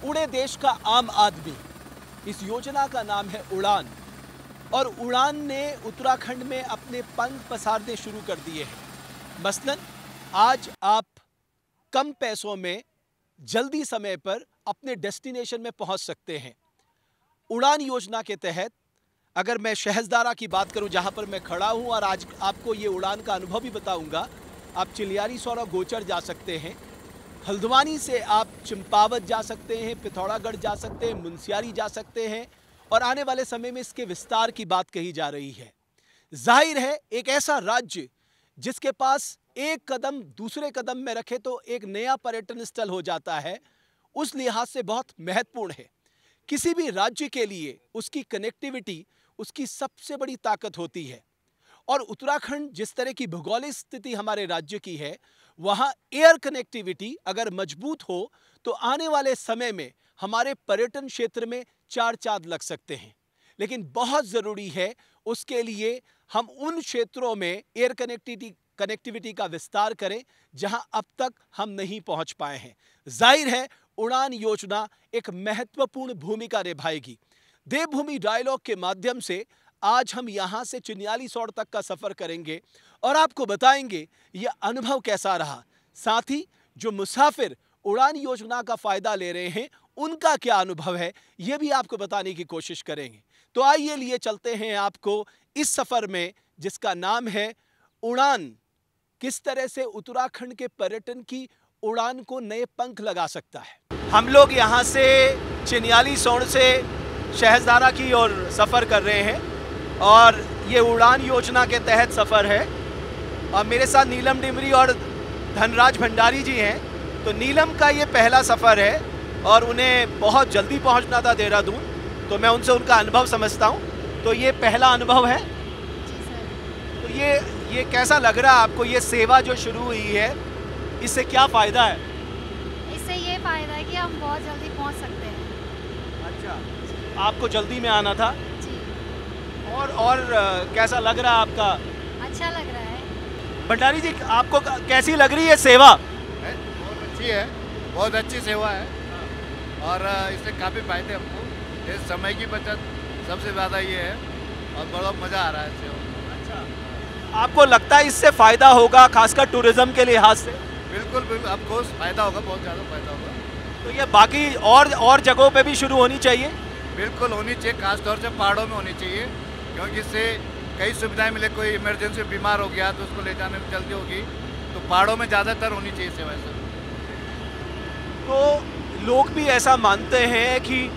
उड़े देश का आम आदमी। इस योजना का नाम है उड़ान, और उड़ान ने उत्तराखंड में अपने पंख पसारने शुरू कर दिए हैं। मसलन आज आप कम पैसों में जल्दी समय पर अपने डेस्टिनेशन में पहुंच सकते हैं। उड़ान योजना के तहत अगर मैं शहज़दारा की बात करूं, जहां पर मैं खड़ा हूं, और आज आपको ये उड़ान का अनुभव भी बताऊंगा। आप चिलियारी सौरा गोचर जा सकते हैं, हल्द्वानी से आप चंपावत जा सकते हैं, पिथौरागढ़ जा सकते हैं, मुनस्यारी जा सकते हैं, और आने वाले समय में इसके विस्तार की बात कही जा रही है। जाहिर है एक ऐसा राज्य जिसके पास एक कदम दूसरे कदम में रखे तो एक नया पर्यटन स्थल हो जाता है, उस लिहाज से बहुत महत्वपूर्ण है। किसी भी राज्य के लिए उसकी कनेक्टिविटी उसकी सबसे बड़ी ताकत होती है, और उत्तराखंड जिस तरह की भौगोलिक स्थिति हमारे राज्य की है, वहां एयर कनेक्टिविटी अगर मजबूत हो तो आने वाले समय में हमारे पर्यटन क्षेत्र में चार चांद लग सकते हैं। लेकिन बहुत जरूरी है उसके लिए हम उन क्षेत्रों में एयर कनेक्टिविटी का विस्तार करें जहां अब तक हम नहीं पहुंच पाए हैं। जाहिर है उड़ान योजना एक महत्वपूर्ण भूमिका निभाएगी। देवभूमि डायलॉग के माध्यम से आज हम यहां से चिन्यालीसौड़ तक का सफर करेंगे और आपको बताएंगे यह अनुभव कैसा रहा। साथ ही जो मुसाफिर उड़ान योजना का फायदा ले रहे हैं उनका क्या अनुभव है, यह भी आपको बताने की कोशिश करेंगे। तो आइए लिए चलते हैं आपको इस सफर में जिसका नाम है उड़ान। किस तरह से उत्तराखंड के पर्यटन की उड़ान को नए पंख लगा सकता है। हम लोग यहां से चिन्यालीसौड़ से शहज़दारा की ओर सफर कर रहे हैं, और ये उड़ान योजना के तहत सफ़र है। और मेरे साथ नीलम डिमरी और धनराज भंडारी जी हैं। तो नीलम का ये पहला सफ़र है और उन्हें बहुत जल्दी पहुंचना था देहरादून, तो मैं उनसे उनका अनुभव समझता हूं। तो ये पहला अनुभव है जी सर। तो ये कैसा लग रहा है आपको? ये सेवा जो शुरू हुई है इससे क्या फ़ायदा है? इससे ये फ़ायदा है कि हम बहुत जल्दी पहुंच सकते हैं। अच्छा, आपको जल्दी में आना था जी। और कैसा लग रहा है आपका? अच्छा लग रहा है। भंडारी जी, आपको कैसी लग रही है सेवा? बहुत अच्छी है, बहुत अच्छी सेवा है, और इससे काफ़ी फायदे हमको। इस समय की बचत सबसे ज़्यादा ये है, और बहुत मज़ा आ रहा है सेवा। अच्छा, आपको लगता है इससे फ़ायदा होगा खासकर टूरिज्म के लिहाज से? बिल्कुल बिल्कुल, आपको फ़ायदा होगा, बहुत ज़्यादा फ़ायदा होगा। तो ये बाकी और जगहों पे भी शुरू होनी चाहिए? बिल्कुल होनी चाहिए, खासतौर से पहाड़ों में होनी चाहिए, क्योंकि इससे कई सुविधाएं मिले। कोई इमरजेंसी बीमार हो गया तो उसको ले जाने में जल्दी होगी, तो पहाड़ों में ज़्यादातर होनी चाहिए सेवा। तो लोग भी ऐसा मानते हैं कि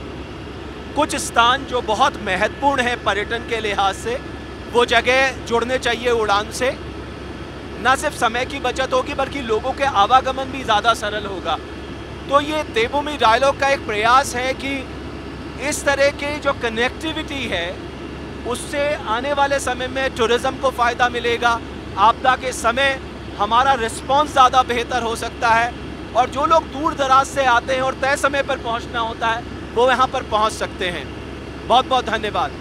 कुछ स्थान जो बहुत महत्वपूर्ण है पर्यटन के लिहाज से, वो जगह जुड़ने चाहिए उड़ान से। न सिर्फ समय की बचत होगी बल्कि लोगों के आवागमन भी ज़्यादा सरल होगा। तो ये देवभूमि डायलॉग का एक प्रयास है कि इस तरह की जो कनेक्टिविटी है उससे आने वाले समय में टूरिज्म को फ़ायदा मिलेगा। आपदा के समय हमारा रिस्पॉन्स ज़्यादा बेहतर हो सकता है, और जो लोग दूर दराज से आते हैं और तय समय पर पहुंचना होता है वो यहाँ पर पहुंच सकते हैं। बहुत बहुत धन्यवाद।